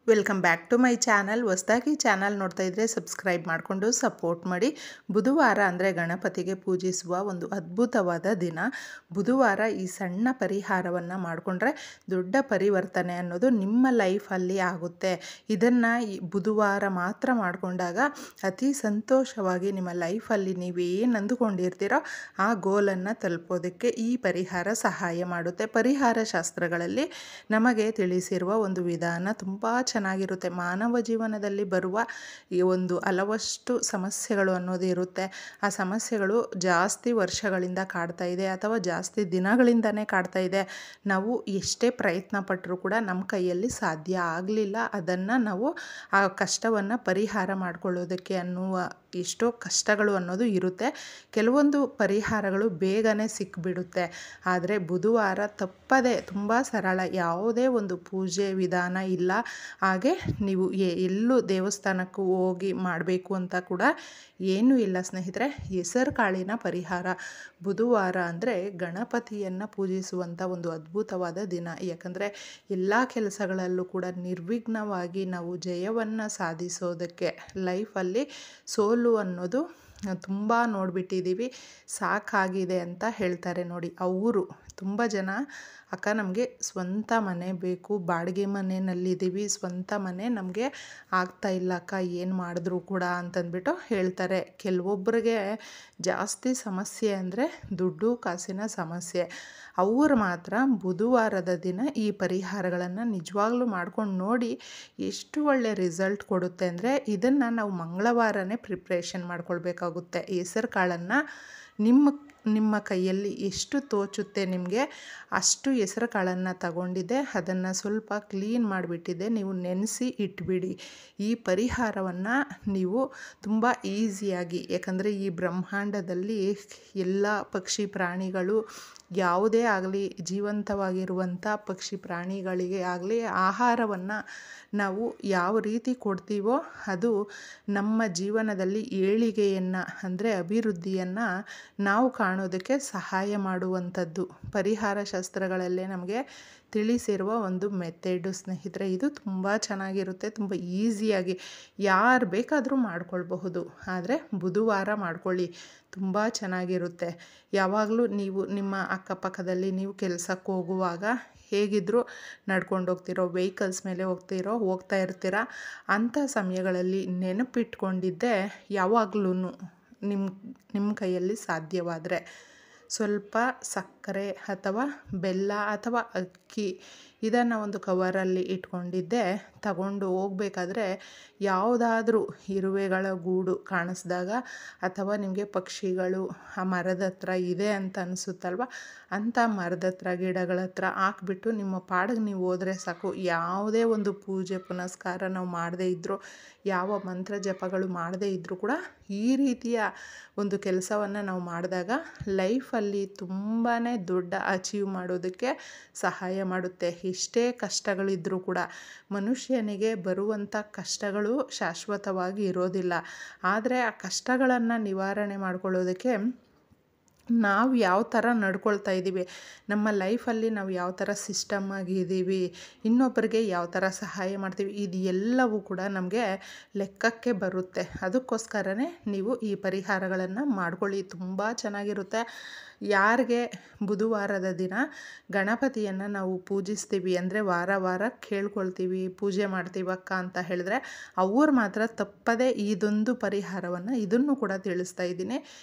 Welcome back to my channel. ಹೊಸದಾಗಿ channel ನೋಡ್ತಾ ಇದ್ದರೆ ಸಬ್ಸ್ಕ್ರೈಬ್ ಮಾಡಿಕೊಂಡು ಸಪೋರ್ಟ್ ಮಾಡಿ. ಬುಧವಾರ ಅಂದರೆ ಗಣಪತಿಗೆ ಪೂಜಿಸುವ ಒಂದು ಅದ್ಭುತವಾದ ದಿನ. ಬುಧವಾರ ಈ ಸಣ್ಣ ಪರಿಹಾರವನ್ನು ಮಾಡಿಕೊಂಡ್ರೆ ದೊಡ್ಡ ಪರಿವರ್ತನೆ ಅನ್ನೋದು ನಿಮ್ಮ ಲೈಫಲ್ಲಿ ಆಗುತ್ತೆ. ಇದನ್ನು ಈ ಬುಧವಾರ ಮಾತ್ರ ಮಾಡಿಕೊಂಡಾಗ ಅತಿ ಸಂತೋಷವಾಗಿ ನಿಮ್ಮ ಲೈಫಲ್ಲಿ ನೀವೇನು ಅಂದುಕೊಂಡಿರ್ತೀರೋ ಆ ಗೋಲನ್ನು ತಲುಪೋದಕ್ಕೆ ಈ ಪರಿಹಾರ ಸಹಾಯ ಮಾಡುತ್ತೆ. ಪರಿಹಾರ ಶಾಸ್ತ್ರಗಳಲ್ಲಿ ನಮಗೆ ತಿಳಿಸಿರುವ ಒಂದು ವಿಧಾನ ತುಂಬ ಚೆನ್ನಾಗಿರುತ್ತೆ. ಮಾನವ ಜೀವನದಲ್ಲಿ ಬರುವ ಈ ಒಂದು ಹಲವಷ್ಟು ಸಮಸ್ಯೆಗಳು ಅನ್ನೋದು ಇರುತ್ತೆ. ಆ ಸಮಸ್ಯೆಗಳು ಜಾಸ್ತಿ ವರ್ಷಗಳಿಂದ ಕಾಡ್ತಾ ಇದೆ ಅಥವಾ ಜಾಸ್ತಿ ದಿನಗಳಿಂದನೇ ಕಾಡ್ತಾ ಇದೆ. ನಾವು ಎಷ್ಟೇ ಪ್ರಯತ್ನ ಪಟ್ಟರೂ ಕೂಡ ನಮ್ಮ ಕೈಯಲ್ಲಿ ಸಾಧ್ಯ ಆಗಲಿಲ್ಲ ಅದನ್ನು ನಾವು ಆ ಕಷ್ಟವನ್ನು ಪರಿಹಾರ ಮಾಡಿಕೊಳ್ಳೋದಕ್ಕೆ ಅನ್ನುವ ಎಷ್ಟೋ ಕಷ್ಟಗಳು ಅನ್ನೋದು ಇರುತ್ತೆ. ಕೆಲವೊಂದು ಪರಿಹಾರಗಳು ಬೇಗನೆ ಸಿಕ್ಬಿಡುತ್ತೆ. ಆದರೆ ಬುಧವಾರ ತಪ್ಪದೆ ತುಂಬ ಸರಳ, ಯಾವುದೇ ಒಂದು ಪೂಜೆ ವಿಧಾನ ಇಲ್ಲ. ಹಾಗೆ ನೀವು ಎಲ್ಲೂ ದೇವಸ್ಥಾನಕ್ಕೂ ಹೋಗಿ ಮಾಡಬೇಕು ಅಂತ ಕೂಡ ಏನೂ ಇಲ್ಲ ಸ್ನೇಹಿತರೆ. ಹೆಸರು ಕಾಳಿನ ಪರಿಹಾರ. ಬುಧವಾರ ಅಂದರೆ ಗಣಪತಿಯನ್ನು ಪೂಜಿಸುವಂಥ ಒಂದು ಅದ್ಭುತವಾದ ದಿನ. ಯಾಕಂದರೆ ಎಲ್ಲ ಕೆಲಸಗಳಲ್ಲೂ ಕೂಡ ನಿರ್ವಿಘ್ನವಾಗಿ ನಾವು ಜಯವನ್ನು ಸಾಧಿಸೋದಕ್ಕೆ ಲೈಫಲ್ಲಿ ಸೋಲು ಅನ್ನೋದು ತುಂಬ ನೋಡಿಬಿಟ್ಟಿದ್ದೀವಿ, ಸಾಕಾಗಿದೆ ಅಂತ ಹೇಳ್ತಾರೆ ನೋಡಿ. ಅವರು ತುಂಬ ಜನ ಅಕ್ಕ ನಮಗೆ ಸ್ವಂತ ಮನೆ ಬೇಕು, ಬಾಡಿಗೆ ಮನೆಯಲ್ಲಿದ್ದೀವಿ, ಸ್ವಂತ ಮನೆ ನಮಗೆ ಆಗ್ತಾ ಇಲ್ಲ ಅಕ್ಕ, ಏನು ಮಾಡಿದ್ರು ಕೂಡ ಅಂತಂದ್ಬಿಟ್ಟು ಹೇಳ್ತಾರೆ. ಕೆಲವೊಬ್ಬರಿಗೆ ಜಾಸ್ತಿ ಸಮಸ್ಯೆ ಅಂದರೆ ದುಡ್ಡು ಕಾಸಿನ ಸಮಸ್ಯೆ. ಅವರು ಮಾತ್ರ ಬುಧವಾರದ ದಿನ ಈ ಪರಿಹಾರಗಳನ್ನು ನಿಜವಾಗ್ಲೂ ಮಾಡ್ಕೊಂಡು ನೋಡಿ ಎಷ್ಟು ಒಳ್ಳೆ ರಿಸಲ್ಟ್ ಕೊಡುತ್ತೆ ಅಂದರೆ ಇದನ್ನು ನಾವು ಮಂಗಳವಾರನೇ ಪ್ರಿಪ್ರೇಷನ್ ಮಾಡ್ಕೊಳ್ಬೇಕಾಗುತ್ತೆ. ಹೆಸರು ಕಾಳನ್ನು ನಿಮ್ಮ ಕೈಯಲ್ಲಿ ಎಷ್ಟು ತೋಚುತ್ತೆ ನಿಮಗೆ ಅಷ್ಟು ಹೆಸರು ಕಾಳನ್ನು ತಗೊಂಡಿದ್ದೆ ಅದನ್ನು ಸ್ವಲ್ಪ ಕ್ಲೀನ್ ಮಾಡಿಬಿಟ್ಟಿದ್ದೆ, ನೀವು ನೆನೆಸಿ ಇಟ್ಬಿಡಿ. ಈ ಪರಿಹಾರವನ್ನು ನೀವು ತುಂಬ ಈಸಿಯಾಗಿ, ಯಾಕಂದರೆ ಈ ಬ್ರಹ್ಮಾಂಡದಲ್ಲಿ ಎಲ್ಲ ಪಕ್ಷಿ ಪ್ರಾಣಿಗಳು ಯಾವುದೇ ಆಗಲಿ ಜೀವಂತವಾಗಿರುವಂಥ ಪಕ್ಷಿ ಪ್ರಾಣಿಗಳಿಗೆ ಆಗಲಿ ಆಹಾರವನ್ನು ನಾವು ಯಾವ ರೀತಿ ಕೊಡ್ತೀವೋ ಅದು ನಮ್ಮ ಜೀವನದಲ್ಲಿ ಏಳಿಗೆಯನ್ನು ಅಂದರೆ ಅಭಿವೃದ್ಧಿಯನ್ನು ನಾವು ಕಾಣೋದಕ್ಕೆ ಸಹಾಯ ಮಾಡುವಂಥದ್ದು. ಪರಿಹಾರ ಶಾಸ್ತ್ರಗಳಲ್ಲೇ ನಮಗೆ ತಿಳಿಸಿರುವ ಒಂದು ಮೆಥೆಡು ಸ್ನೇಹಿತರೆ. ಇದು ತುಂಬ ಚೆನ್ನಾಗಿರುತ್ತೆ, ತುಂಬ ಈಸಿಯಾಗಿ ಯಾರು ಬೇಕಾದರೂ ಮಾಡ್ಕೊಳ್ಬಹುದು. ಆದರೆ ಬುಧವಾರ ಮಾಡ್ಕೊಳ್ಳಿ, ತುಂಬ ಚೆನ್ನಾಗಿರುತ್ತೆ. ಯಾವಾಗಲೂ ನೀವು ನಿಮ್ಮ ಅಕ್ಕಪಕ್ಕದಲ್ಲಿ ನೀವು ಕೆಲಸಕ್ಕೆ ಹೋಗುವಾಗ ಹೇಗಿದ್ದರೂ ನಡ್ಕೊಂಡು ಹೋಗ್ತಿರೋ, ವೆಹಿಕಲ್ಸ್ ಮೇಲೆ ಹೋಗ್ತಾ ಇರ್ತೀರ. ಅಂಥ ಸಮಯಗಳಲ್ಲಿ ನೆನಪಿಟ್ಕೊಂಡಿದ್ದೆ ಯಾವಾಗಲೂ ನಿಮ್ಮ ಕೈಯಲ್ಲಿ ಸಾಧ್ಯವಾದರೆ ಸ್ವಲ್ಪ ಸಕ್ಕರೆ ಅಥವಾ ಬೆಲ್ಲ ಅಥವಾ ಅಕ್ಕಿ ಇದನ್ನು ಒಂದು ಕವರಲ್ಲಿ ಇಟ್ಕೊಂಡಿದ್ದೆ ತಗೊಂಡು ಹೋಗಬೇಕಾದ್ರೆ ಯಾವುದಾದ್ರೂ ಇರುವೆಗಳ ಗೂಡು ಕಾಣಿಸ್ದಾಗ ಅಥವಾ ನಿಮಗೆ ಪಕ್ಷಿಗಳು ಆ ಮರದ ಹತ್ರ ಇದೆ ಅಂತ ಅನಿಸುತ್ತಲ್ವ, ಅಂಥ ಮರದ ಹತ್ರ ಗಿಡಗಳ ಹತ್ರ ಹಾಕ್ಬಿಟ್ಟು ನಿಮ್ಮ ಪಾಡಿಗೆ ನೀವು ಹೋದರೆ ಸಾಕು. ಯಾವುದೇ ಒಂದು ಪೂಜೆ ಪುನಸ್ಕಾರ ನಾವು ಮಾಡದೇ ಇದ್ದರೂ, ಯಾವ ಮಂತ್ರ ಜಪಗಳು ಮಾಡದೇ ಇದ್ದರೂ ಕೂಡ ಈ ರೀತಿಯ ಒಂದು ಕೆಲಸವನ್ನು ನಾವು ಮಾಡಿದಾಗ ಲೈಫಲ್ಲಿ ತುಂಬಾ ದೊಡ್ಡ ಅಚೀವ್ ಮಾಡೋದಕ್ಕೆ ಸಹಾಯ ಮಾಡುತ್ತೆ. ಎಷ್ಟೇ ಕಷ್ಟಗಳಿದ್ದರೂ ಕೂಡ ಮನುಷ್ಯನಿಗೆ ಬರುವಂಥ ಕಷ್ಟಗಳು ಶಾಶ್ವತವಾಗಿ ಇರೋದಿಲ್ಲ. ಆದರೆ ಆ ಕಷ್ಟಗಳನ್ನು ನಿವಾರಣೆ ಮಾಡ್ಕೊಳ್ಳೋದಕ್ಕೆ ನಾವು ಯಾವ ಥರ ನಡ್ಕೊಳ್ತಾ ಇದ್ದೀವಿ, ನಮ್ಮ ಲೈಫಲ್ಲಿ ನಾವು ಯಾವ ಥರ ಸಿಸ್ಟಮ್ ಆಗಿದ್ದೀವಿ, ಇನ್ನೊಬ್ಬರಿಗೆ ಯಾವ ಥರ ಸಹಾಯ ಮಾಡ್ತೀವಿ, ಇದು ಎಲ್ಲವೂ ಕೂಡ ನಮಗೆ ಲೆಕ್ಕಕ್ಕೆ ಬರುತ್ತೆ. ಅದಕ್ಕೋಸ್ಕರನೇ ನೀವು ಈ ಪರಿಹಾರಗಳನ್ನು ಮಾಡ್ಕೊಳ್ಳಿ, ತುಂಬ ಚೆನ್ನಾಗಿರುತ್ತೆ. ಯಾರಿಗೆ ಬುಧವಾರದ ದಿನ ಗಣಪತಿಯನ್ನು ನಾವು ಪೂಜಿಸ್ತೀವಿ ಅಂದರೆ ವಾರ ಕೇಳ್ಕೊಳ್ತೀವಿ, ಪೂಜೆ ಮಾಡ್ತೀವಿ ಅಕ್ಕ ಅಂತ ಹೇಳಿದ್ರೆ ಅವ್ರು ಮಾತ್ರ ತಪ್ಪದೇ ಇದೊಂದು ಪರಿಹಾರವನ್ನು ಇದನ್ನು ಕೂಡ ತಿಳಿಸ್ತಾ ಇದ್ದೀನಿ.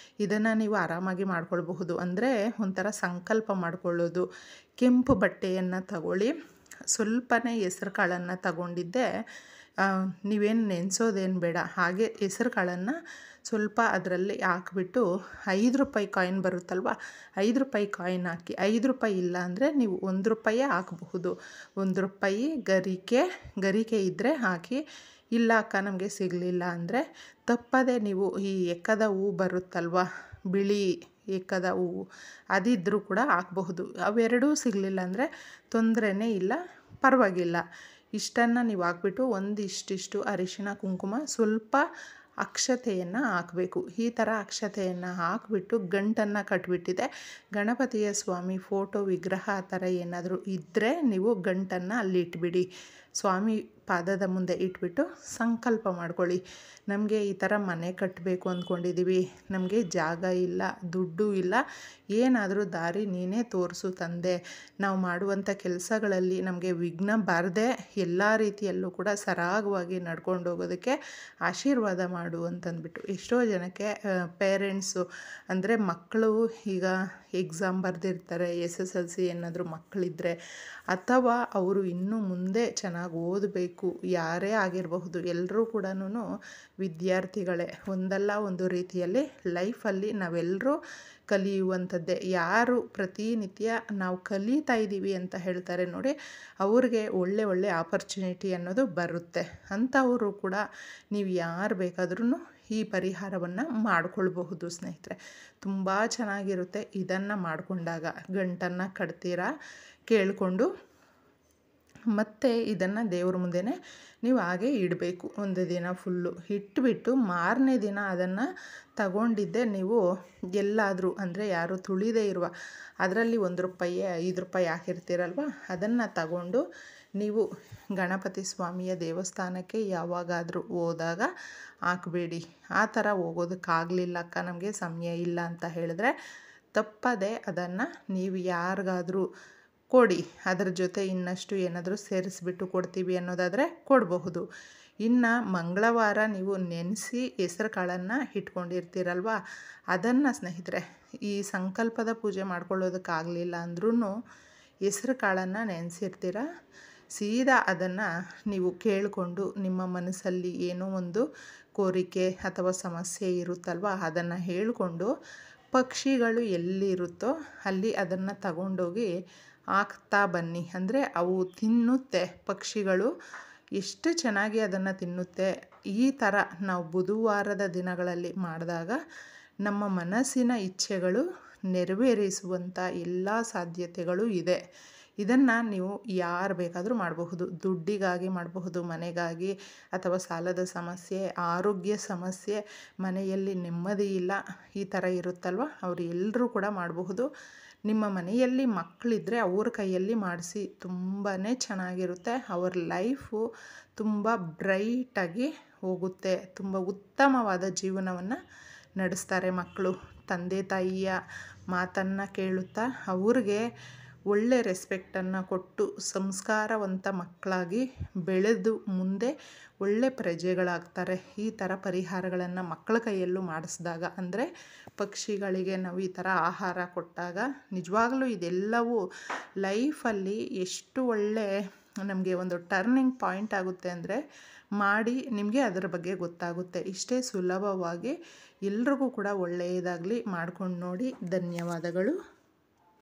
ಇದನ್ನು ನೀವು ಆರಾಮಾಗಿ ಮಾಡ್ಕೊಳ್ಬಹುದು. ಅಂದರೆ ಒಂಥರ ಸಂಕಲ್ಪ ಮಾಡಿಕೊಳ್ಳೋದು. ಕೆಂಪು ಬಟ್ಟೆಯನ್ನು ತಗೊಳ್ಳಿ, ಸ್ವಲ್ಪನೇ ಹೆಸರು ಕಾಳನ್ನು ತಗೊಂಡಿದ್ದೆ, ನೀವೇನು ನೆನೆಸೋದೇನು ಬೇಡ, ಹಾಗೆ ಹೆಸರು ಕಾಳನ್ನು ಸ್ವಲ್ಪ ಅದರಲ್ಲಿ ಹಾಕ್ಬಿಟ್ಟು 5 ರೂಪಾಯಿ ಕಾಯಿನ್ ಬರುತ್ತಲ್ವ, 5 ರೂಪಾಯಿ ಕಾಯಿನ್ ಹಾಕಿ. 5 ರೂಪಾಯಿ ಇಲ್ಲ ಅಂದರೆ ನೀವು 1 ರೂಪಾಯಿ ಹಾಕಬಹುದು. 1 ರೂಪಾಯಿ ಗರಿಕೆ ಇದ್ದರೆ ಹಾಕಿ. ಇಲ್ಲ ಅಕ್ಕ ನಮಗೆ ಸಿಗಲಿಲ್ಲ ಅಂದರೆ ತಪ್ಪದೆ ನೀವು ಈ ಎಕ್ಕದ ಹೂವು ಬರುತ್ತಲ್ವ, ಬಿಳಿ ಎಕ್ಕದ ಹೂವು ಅದಿದ್ದರೂ ಕೂಡ ಹಾಕಬಹುದು. ಅವೆರಡೂ ಸಿಗಲಿಲ್ಲ ಅಂದರೆ ತೊಂದರೆನೇ ಇಲ್ಲ, ಪರವಾಗಿಲ್ಲ. ಇಷ್ಟನ್ನು ನೀವು ಹಾಕ್ಬಿಟ್ಟು ಒಂದಿಷ್ಟಿಷ್ಟು ಅರಿಶಿಣ ಕುಂಕುಮ ಸ್ವಲ್ಪ ಅಕ್ಷತೆಯನ್ನು ಹಾಕಬೇಕು. ಈ ಥರ ಅಕ್ಷತೆಯನ್ನು ಹಾಕಿಬಿಟ್ಟು ಗಂಟನ್ನು ಕಟ್ಟಿಬಿಟ್ಟಿದೆ. ಗಣಪತಿಯ ಸ್ವಾಮಿ ಫೋಟೋ ವಿಗ್ರಹ ಆ ಥರ ಏನಾದರೂ ಇದ್ದರೆ ನೀವು ಗಂಟನ್ನು ಅಲ್ಲಿ ಇಟ್ಬಿಡಿ. ಸ್ವಾಮಿ ಪಾದದ ಮುಂದೆ ಇಟ್ಬಿಟ್ಟು ಸಂಕಲ್ಪ ಮಾಡ್ಕೊಳ್ಳಿ. ನಮಗೆ ಈ ಥರ ಮನೆ ಕಟ್ಟಬೇಕು ಅಂದ್ಕೊಂಡಿದ್ದೀವಿ, ನಮಗೆ ಜಾಗ ಇಲ್ಲ, ದುಡ್ಡು ಇಲ್ಲ, ಏನಾದರೂ ದಾರಿ ನೀನೇ ತೋರಿಸು ತಂದೆ. ನಾವು ಮಾಡುವಂಥ ಕೆಲಸಗಳಲ್ಲಿ ನಮಗೆ ವಿಘ್ನ ಬಾರದೆ ಎಲ್ಲ ರೀತಿಯಲ್ಲೂ ಕೂಡ ಸರಾಗವಾಗಿ ನಡ್ಕೊಂಡು ಹೋಗೋದಕ್ಕೆ ಆಶೀರ್ವಾದ ಮಾಡು ಅಂತಂದ್ಬಿಟ್ಟು. ಎಷ್ಟೋ ಜನಕ್ಕೆ ಪೇರೆಂಟ್ಸು ಅಂದರೆ ಮಕ್ಕಳು ಈಗ ಎಕ್ಸಾಮ್ ಬರೆದಿರ್ತಾರೆ, SSLC ಏನಾದರೂ ಮಕ್ಕಳಿದ್ದರೆ, ಅಥವಾ ಅವರು ಇನ್ನೂ ಮುಂದೆ ಚೆನ್ನಾಗಿ ಓದಬೇಕು, ಯಾರೇ ಆಗಿರಬಹುದು, ಎಲ್ಲರೂ ಕೂಡ ವಿದ್ಯಾರ್ಥಿಗಳೇ. ಒಂದಲ್ಲ ಒಂದು ರೀತಿಯಲ್ಲಿ ಲೈಫಲ್ಲಿ ನಾವೆಲ್ಲರೂ ಕಲಿಯುವಂಥದ್ದೇ. ಯಾರು ಪ್ರತಿನಿತ್ಯ ನಾವು ಕಲಿತಾ ಇದ್ದೀವಿ ಅಂತ ಹೇಳ್ತಾರೆ ನೋಡಿ, ಅವ್ರಿಗೆ ಒಳ್ಳೆ ಆಪರ್ಚುನಿಟಿ ಅನ್ನೋದು ಬರುತ್ತೆ. ಅಂಥವರು ಕೂಡ ನೀವು ಯಾರು ಬೇಕಾದ್ರೂ ಈ ಪರಿಹಾರವನ್ನು ಮಾಡ್ಕೊಳ್ಬಹುದು ಸ್ನೇಹಿತರೆ. ತುಂಬ ಚೆನ್ನಾಗಿರುತ್ತೆ. ಇದನ್ನು ಮಾಡಿಕೊಂಡಾಗ ಗಂಟನ್ನು ಕಟ್ತೀರಾ ಕೇಳಿಕೊಂಡು, ಮತ್ತು ಇದನ್ನು ದೇವ್ರ ಮುಂದೆನೇ ನೀವು ಹಾಗೆ ಇಡಬೇಕು. ಒಂದು ದಿನ ಫುಲ್ಲು ಇಟ್ಬಿಟ್ಟು ಮಾರನೇ ದಿನ ಅದನ್ನು ತಗೊಂಡಿದ್ದೆ ನೀವು ಎಲ್ಲಾದರೂ, ಅಂದರೆ ಯಾರು ತುಳಿದೇ ಇರುವ ಅದರಲ್ಲಿ ₹1 ₹5 ಹಾಕಿರ್ತೀರಲ್ವ, ಅದನ್ನು ತಗೊಂಡು ನೀವು ಗಣಪತಿ ಸ್ವಾಮಿಯ ದೇವಸ್ಥಾನಕ್ಕೆ ಯಾವಾಗಾದರೂ ಹೋದಾಗ ಹಾಕಬೇಡಿ. ಆ ಥರ ಹೋಗೋದಕ್ಕಾಗಲಿಲ್ಲ ಅಕ್ಕ, ನಮಗೆ ಸಮಯ ಇಲ್ಲ ಅಂತ ಹೇಳಿದ್ರೆ ತಪ್ಪದೆ ಅದನ್ನು ನೀವು ಯಾರಿಗಾದರೂ ಕೊಡಿ. ಅದರ ಜೊತೆ ಇನ್ನಷ್ಟು ಏನಾದರೂ ಸೇರಿಸ್ಬಿಟ್ಟು ಕೊಡ್ತೀವಿ ಅನ್ನೋದಾದರೆ ಕೊಡಬಹುದು. ಇನ್ನು ಮಂಗಳವಾರ ನೀವು ನೆನೆಸಿ ಹೆಸರು ಕಾಳನ್ನು ಇಟ್ಕೊಂಡಿರ್ತೀರಲ್ವ, ಅದನ್ನು ಸ್ನೇಹಿತರೆ ಈ ಸಂಕಲ್ಪದ ಪೂಜೆ ಮಾಡ್ಕೊಳ್ಳೋದಕ್ಕಾಗಲಿಲ್ಲ ಅಂದ್ರೂ ಹೆಸರು ಕಾಳನ್ನು ನೆನೆಸಿರ್ತೀರ, ಸೀದಾ ಅದನ್ನು ನೀವು ಕೇಳಿಕೊಂಡು ನಿಮ್ಮ ಮನಸ್ಸಲ್ಲಿ ಏನೋ ಒಂದು ಕೋರಿಕೆ ಅಥವಾ ಸಮಸ್ಯೆ ಇರುತ್ತಲ್ವ, ಅದನ್ನು ಹೇಳಿಕೊಂಡು ಪಕ್ಷಿಗಳು ಎಲ್ಲಿರುತ್ತೋ ಅಲ್ಲಿ ಅದನ್ನು ತಗೊಂಡೋಗಿ ಹಾಕ್ತಾ ಬನ್ನಿ. ಅಂದರೆ ಅವು ತಿನ್ನುತ್ತೆ, ಪಕ್ಷಿಗಳು ಎಷ್ಟು ಚೆನ್ನಾಗಿ ಅದನ್ನು ತಿನ್ನುತ್ತೆ. ಈ ಥರ ನಾವು ಬುಧವಾರದ ದಿನಗಳಲ್ಲಿ ಮಾಡಿದಾಗ ನಮ್ಮ ಮನಸ್ಸಿನ ಇಚ್ಛೆಗಳು ನೆರವೇರಿಸುವಂಥ ಎಲ್ಲ ಸಾಧ್ಯತೆಗಳು ಇದೆ. ಇದನ್ನು ನೀವು ಯಾರು ಬೇಕಾದರೂ ಮಾಡಬಹುದು. ದುಡ್ಡಿಗಾಗಿ ಮಾಡಬಹುದು, ಮನೆಗಾಗಿ, ಅಥವಾ ಸಾಲದ ಸಮಸ್ಯೆ, ಆರೋಗ್ಯ ಸಮಸ್ಯೆ, ಮನೆಯಲ್ಲಿ ನೆಮ್ಮದಿ ಇಲ್ಲ, ಈ ಥರ ಇರುತ್ತಲ್ವ, ಅವರು ಎಲ್ಲರೂ ಕೂಡ ಮಾಡಬಹುದು. ನಿಮ್ಮ ಮನೆಯಲ್ಲಿ ಮಕ್ಕಳಿದ್ದರೆ ಅವ್ರ ಕೈಯಲ್ಲಿ ಮಾಡಿಸಿ, ತುಂಬಾ ಚೆನ್ನಾಗಿರುತ್ತೆ. ಅವ್ರ ಲೈಫು ತುಂಬ ಬ್ರೈಟಾಗಿ ಹೋಗುತ್ತೆ. ತುಂಬ ಉತ್ತಮವಾದ ಜೀವನವನ್ನು ನಡೆಸ್ತಾರೆ ಮಕ್ಕಳು. ತಂದೆ ತಾಯಿಯ ಮಾತನ್ನು ಕೇಳುತ್ತಾ ಅವ್ರಿಗೆ ಒಳ್ಳೆ ರೆಸ್ಪೆಕ್ಟನ್ನು ಕೊಟ್ಟು ಸಂಸ್ಕಾರವಂತ ಮಕ್ಕಳಾಗಿ ಬೆಳೆದು ಮುಂದೆ ಒಳ್ಳೆ ಪ್ರಜೆಗಳಾಗ್ತಾರೆ. ಈ ಥರ ಪರಿಹಾರಗಳನ್ನು ಮಕ್ಕಳ ಕೈಯಲ್ಲೂ ಮಾಡಿಸಿದಾಗ, ಅಂದರೆ ಪಕ್ಷಿಗಳಿಗೆ ನಾವು ಈ ಥರ ಆಹಾರ ಕೊಟ್ಟಾಗ, ನಿಜವಾಗಲೂ ಇದೆಲ್ಲವೂ ಲೈಫಲ್ಲಿ ಎಷ್ಟು ಒಳ್ಳೆ ನಮಗೆ ಒಂದು ಟರ್ನಿಂಗ್ ಪಾಯಿಂಟ್ ಆಗುತ್ತೆ ಅಂದರೆ, ಮಾಡಿ ನಿಮಗೆ ಅದರ ಬಗ್ಗೆ ಗೊತ್ತಾಗುತ್ತೆ. ಇಷ್ಟೇ ಸುಲಭವಾಗಿ ಎಲ್ರಿಗೂ ಕೂಡ ಒಳ್ಳೆಯದಾಗಲಿ, ಮಾಡ್ಕೊಂಡು ನೋಡಿ. ಧನ್ಯವಾದಗಳು.